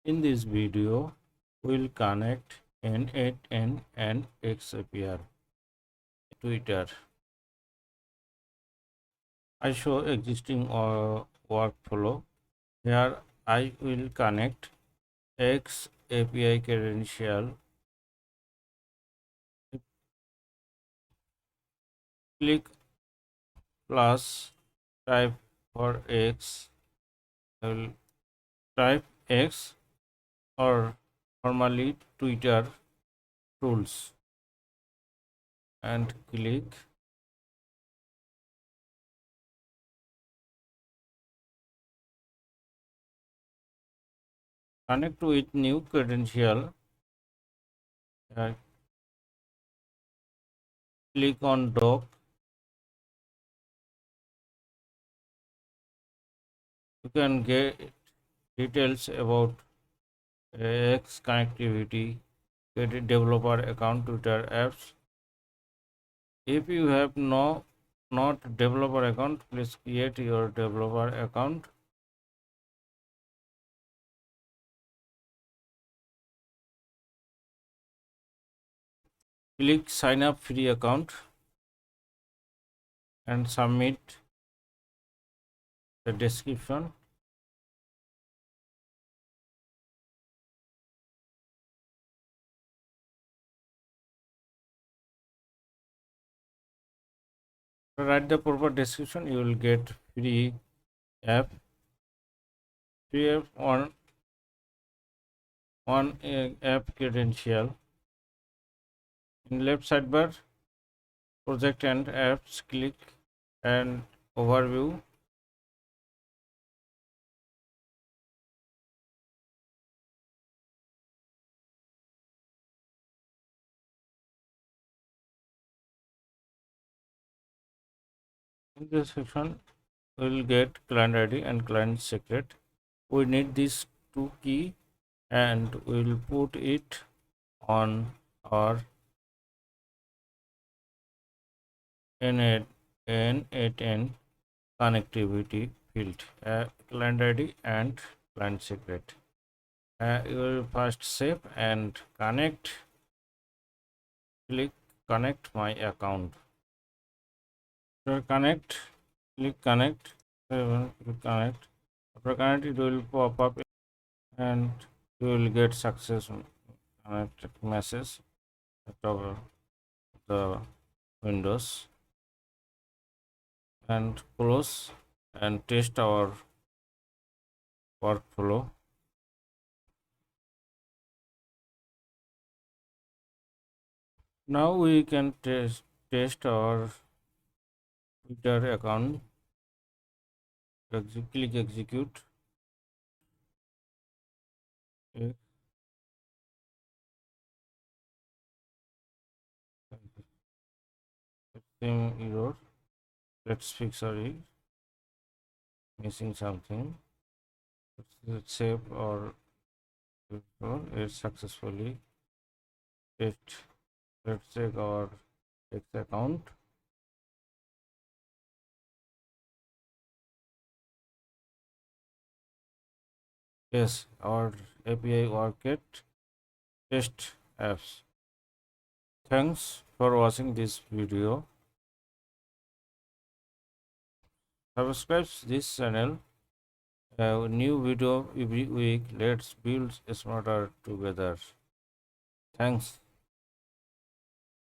In this video, we'll connect n8n and XAPR Twitter. I show existing workflow. Here I will connect X API credential. Click plus type for X. I will type X or formally Twitter tools and click. Connect with new credential. Click on doc. You can get details about X connectivity, get a developer account, Twitter apps. If you have not developer account, please create your developer account. Click sign up free account and submit the description. Write the proper description, you will get free app. Free app on app credential. In left sidebar, project and apps, click and overview. In this section, we will get client ID and client secret. We need these two key and we will put it on our n8n connectivity field, client ID and client secret. You will first save and connect. Click connect my account. After connect, click connect. Click connect. After connect, it will pop up and you will get success connected message at the windows, and close and test our workflow. Now we can test our Twitter account. Click execute. Okay. Same error. Let's fix our error. Missing something. Let's save our it successfully. Let's check our X account. Yes, our API worked. Test apps. Thanks for watching this video. Subscribe this channel. New video every week. Let's build smarter together. Thanks.